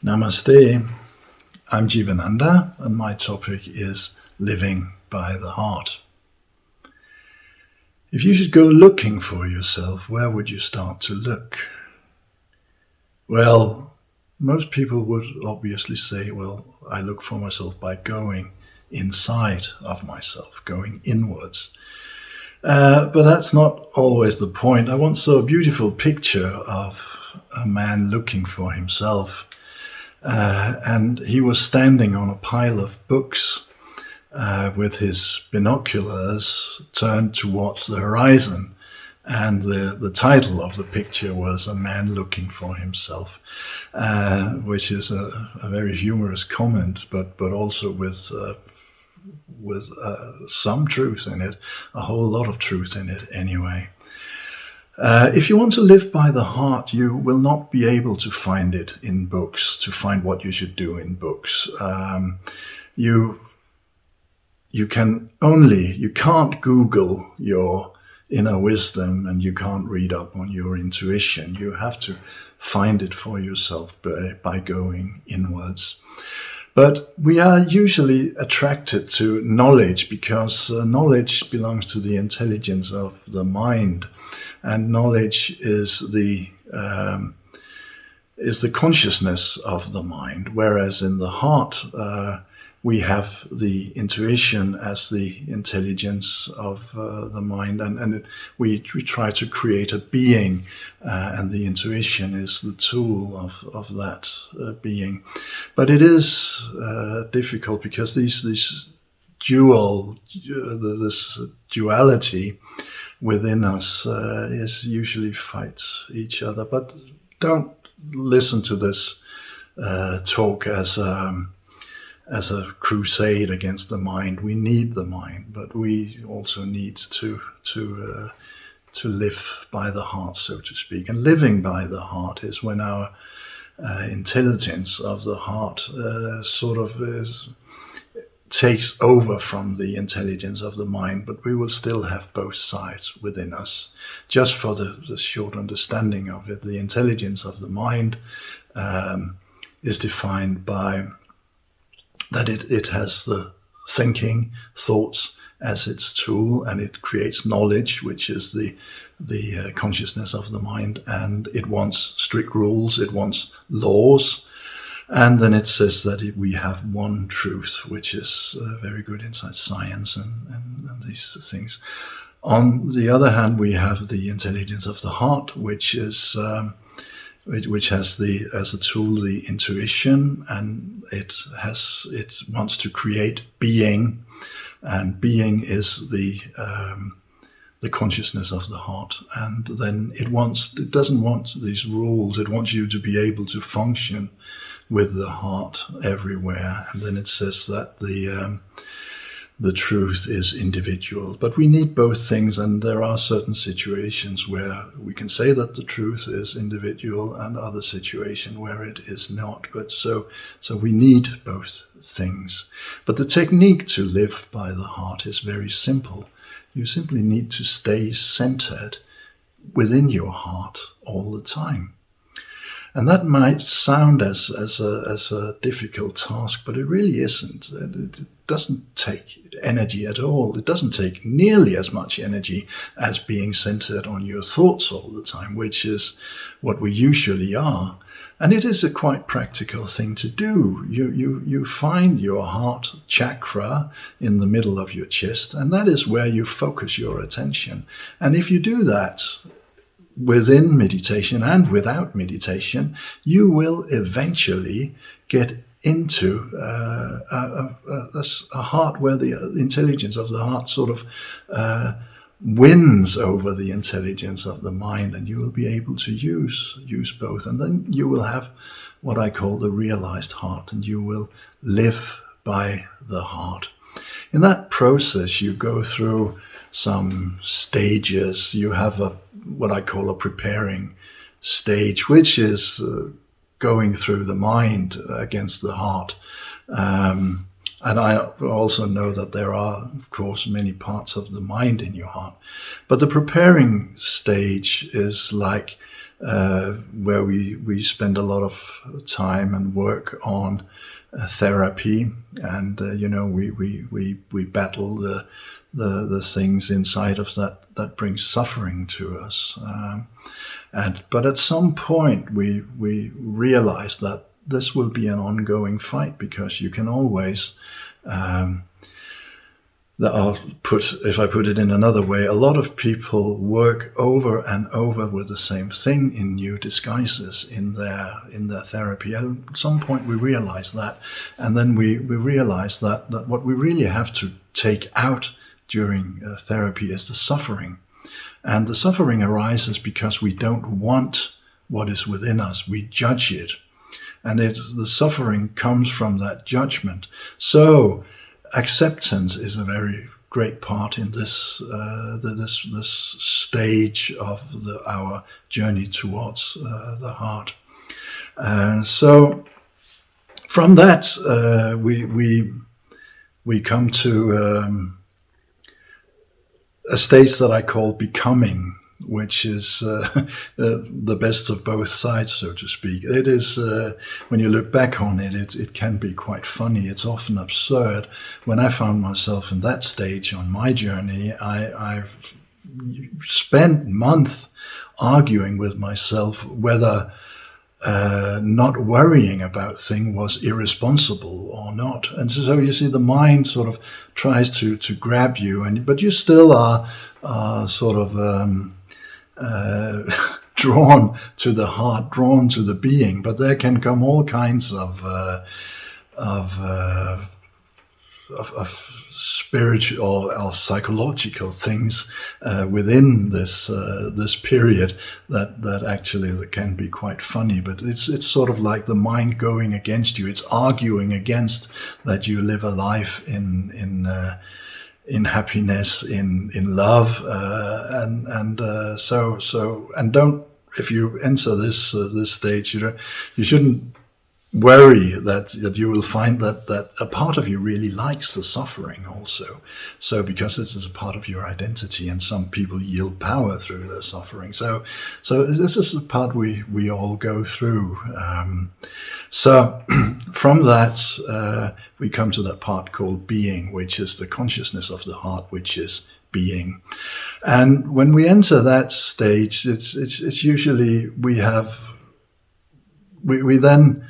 Namaste, I'm Jivananda and my topic is living by the heart. If you should go looking for yourself, where would you start to look? Well, most people would obviously say, I look for myself by going inside of myself, going inwards. But that's not always the point. I once saw a beautiful picture of a man looking for himself. And he was standing on a pile of books with his binoculars turned towards the horizon. And the title of the picture was A Man Looking for Himself, which is a very humorous comment, but also with some truth in it, a whole lot of truth in it anyway. If you want to live by the heart, you will not be able to find it in books, to find what you should do in books. You can't Google your inner wisdom, and you can't read up on your intuition. You have to find it for yourself by going inwards. But we are usually attracted to knowledge because knowledge belongs to the intelligence of the mind. And knowledge is the consciousness of the mind, whereas in the heart we have the intuition as the intelligence of the mind, and we try to create a being, and the intuition is the tool of that being. But it is difficult because this duality within us is usually fights each other. But don't listen to this talk as a crusade against the mind. We need the mind, but we also need to live by the heart, so to speak. And living by the heart is when our intelligence of the heart takes over from the intelligence of the mind, but we will still have both sides within us. Just for the short understanding of it, the intelligence of the mind is defined by that it has the thinking, thoughts as its tool, and it creates knowledge, which is the consciousness of the mind, and it wants strict rules, it wants laws. And then it says that we have one truth, which is very good inside science and these things. On the other hand, we have the intelligence of the heart, which has as a tool the intuition, and it wants to create being, and being is the consciousness of the heart. And then it doesn't want these rules. It wants you to be able to function with the heart everywhere. And then it says that the truth is individual. But we need both things, and there are certain situations where we can say that the truth is individual, and other situations where it is not. But so we need both things. But the technique to live by the heart is very simple. You simply need to stay centered within your heart all the time. And that might sound as a difficult task, but it really isn't. It doesn't take energy at all. It doesn't take nearly as much energy as being centered on your thoughts all the time, which is what we usually are. And it is a quite practical thing to do. You find your heart chakra in the middle of your chest, and that is where you focus your attention. And if you do that within meditation and without meditation, you will eventually get into a heart where the intelligence of the heart sort of wins over the intelligence of the mind, and you will be able to use both. And then you will have what I call the realized heart, and you will live by the heart. In that process, you go through some stages. You have what I call a preparing stage, which is going through the mind against the heart. And I also know that there are, of course, many parts of the mind in your heart. But the preparing stage is like where we spend a lot of time and work on therapy, and we battle the things inside of that brings suffering to us. But at some point we realize that this will be an ongoing fight, because you can always if I put it in another way, a lot of people work over and over with the same thing in new disguises in their therapy. At some point we realize that, and then we realize that what we really have to take out during therapy is the suffering. And the suffering arises because we don't want what is within us. We judge it. And the suffering comes from that judgment. So acceptance is a very great part in this this stage of our journey towards the heart. So from that we come to a stage that I call becoming, which is the best of both sides, so to speak. It is, when you look back on it, it can be quite funny. It's often absurd. When I found myself in that stage on my journey, I've spent months arguing with myself whether not worrying about things was irresponsible or not. And so you see, the mind sort of tries to grab you, but you still are sort of drawn to the heart, drawn to the being. But there can come all kinds of spiritual or psychological things within this period that actually that can be quite funny. But it's sort of like the mind going against you. It's arguing against that you live a life in happiness, in love, and don't. If you enter this stage, you shouldn't worry that you will find that a part of you really likes the suffering also. So because this is a part of your identity, and some people yield power through their suffering. So this is the part we all go through. So from that we come to that part called being, which is the consciousness of the heart, which is being. And when we enter that stage, it's usually we then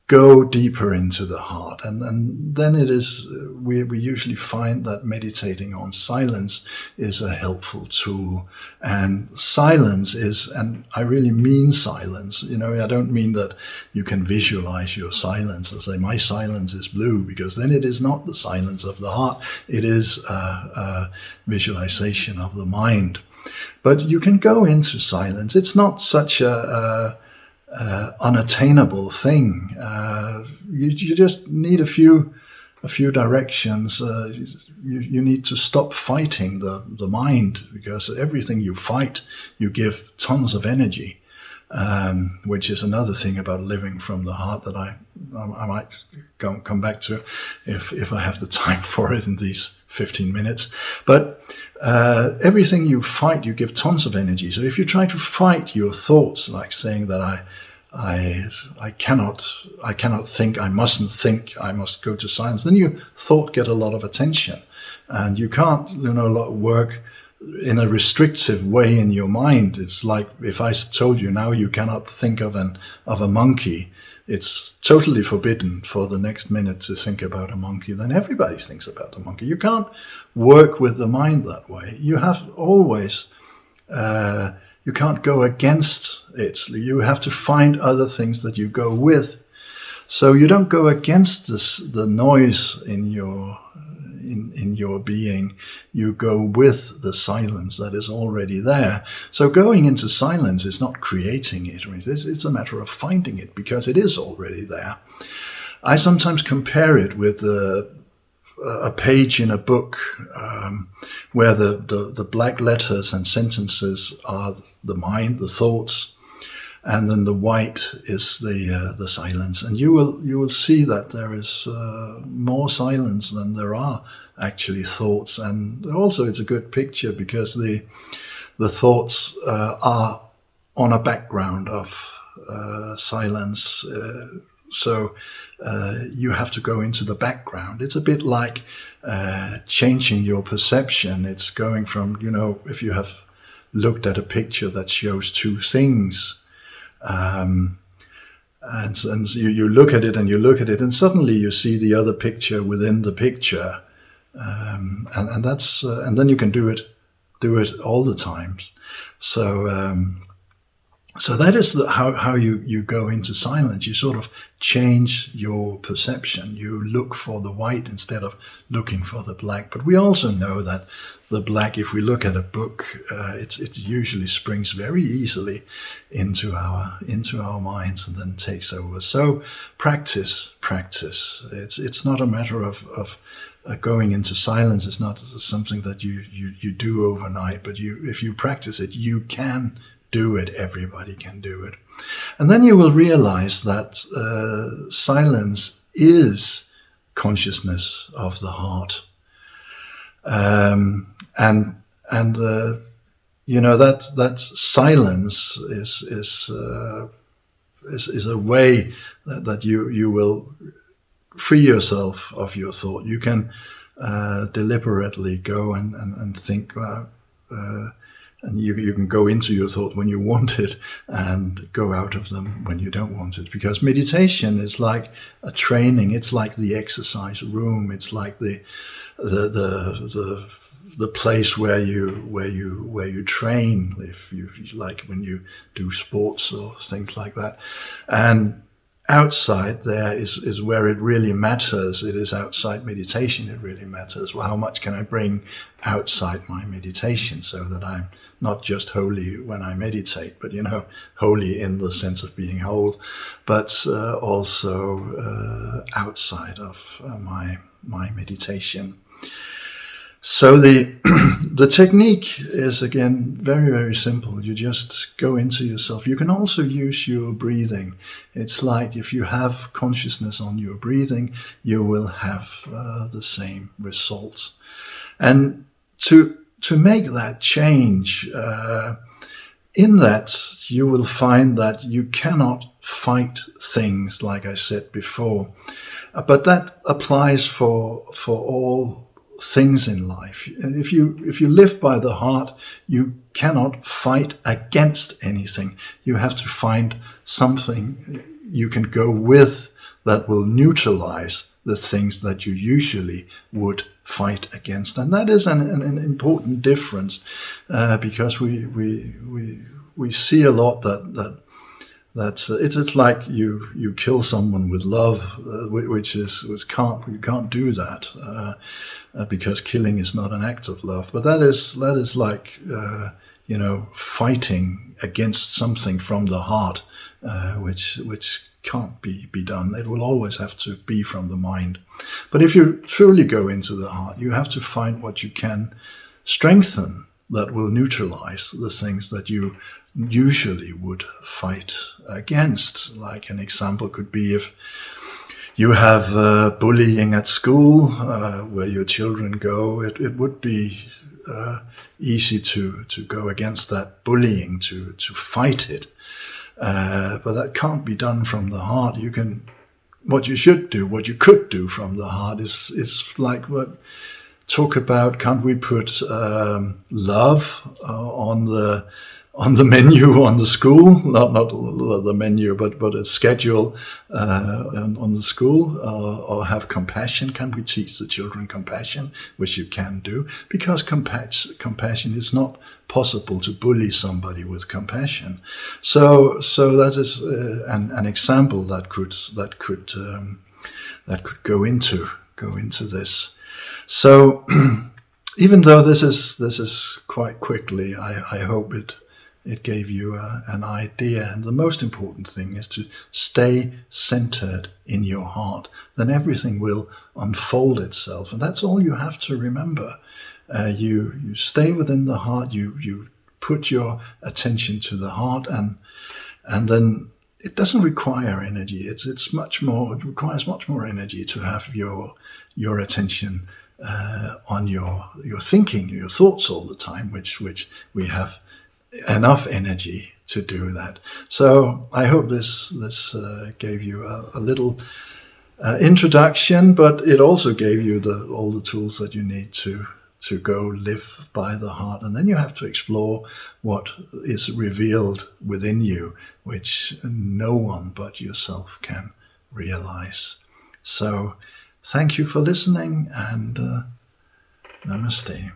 go deeper into the heart, and then it is we usually find that meditating on silence is a helpful tool. And silence is, and I really mean silence, I don't mean that you can visualize your silence and say my silence is blue, because then it is not the silence of the heart, it is a visualization of the mind. But you can go into silence. It's not such a unattainable thing. You just need a few directions. You need to stop fighting the mind, because everything you fight, you give tons of energy, which is another thing about living from the heart that I might come back to if I have the time for it in these 15 minutes. But everything you fight, you give tons of energy. So if you try to fight your thoughts, like saying that I cannot think, I mustn't think, I must go to silence, then your thought get a lot of attention, and you can't work in a restrictive way in your mind. It's like if I told you now you cannot think of a monkey, it's totally forbidden for the next minute to think about a monkey, then everybody thinks about the monkey. You can't work with the mind that way. You have always you can't go against it. You have to find other things that you go with. So you don't go against the noise in your being. You go with the silence that is already there. So going into silence is not creating it. It's a matter of finding it, because it is already there. I sometimes compare it with a page in a book where the black letters and sentences are the mind, the thoughts, and then the white is the silence. And you will see that there is more silence than there are actually thoughts. And also it's a good picture, because the thoughts are on a background of silence. So you have to go into the background. It's a bit like changing your perception. It's going from, if you have looked at a picture that shows two things, and you look at it and you look at it, and suddenly you see the other picture within the picture, and then you can do it all the time. So that is how you go into silence. You sort of change your perception. You look for the white instead of looking for the black. But we also know that the black, if we look at a book, it usually springs very easily into our minds and then takes over. So practice. It's not a matter of going into silence. It's not something that you do overnight. But if you practice it, you can do it. Everybody can do it. And then you will realize that silence is consciousness of the heart. That silence is a way that you will free yourself of your thought. You can deliberately go and think, and you can go into your thought when you want it and go out of them when you don't want it. Because meditation is like a training. It's like the exercise room. It's like the place where you train, if you like, when you do sports or things like that. And outside there is where it really matters. It is outside meditation it really matters. Well, how much can I bring outside my meditation so that I'm not just holy when I meditate, but holy in the sense of being whole, but also outside of my meditation. So the technique is, again, very, very simple. You just go into yourself. You can also use your breathing. It's like if you have consciousness on your breathing, you will have the same results. And to make that change, in that you will find that you cannot fight things, like I said before. But that applies for all things in life. If you live by the heart, you cannot fight against anything. You have to find something you can go with that will neutralize the things that you usually would fight against. And that is an important difference, because we see a lot that it's like you kill someone with love, you can't do that, because killing is not an act of love. But that is like fighting against something from the heart, which can't be done. It will always have to be from the mind. But if you truly go into the heart, you have to find what you can strengthen that will neutralize the things that you usually would fight against. Like an example could be if you have bullying at school, where your children go, it would be easy to go against that bullying, to fight it. But that can't be done from the heart. What you could do from the heart is like talk about, can't we put love on the menu on the school, not the menu, but a schedule on the school, or have compassion? Can we teach the children compassion, which you can do, because compassion is not possible to bully somebody with compassion. So that is an example that could go into this. So even though this is quite quickly, I hope it gave you an idea. And the most important thing is to stay centered in your heart. Then everything will unfold itself. And that's all you have to remember. You stay within the heart, you put your attention to the heart, and then it doesn't require energy. It requires much more energy to have your attention on your thinking, your thoughts all the time, which we have enough energy to do that. So I hope this gave you a little introduction, but it also gave you all the tools that you need to go live by the heart. And then you have to explore what is revealed within you, which no one but yourself can realize. So thank you for listening, and namaste.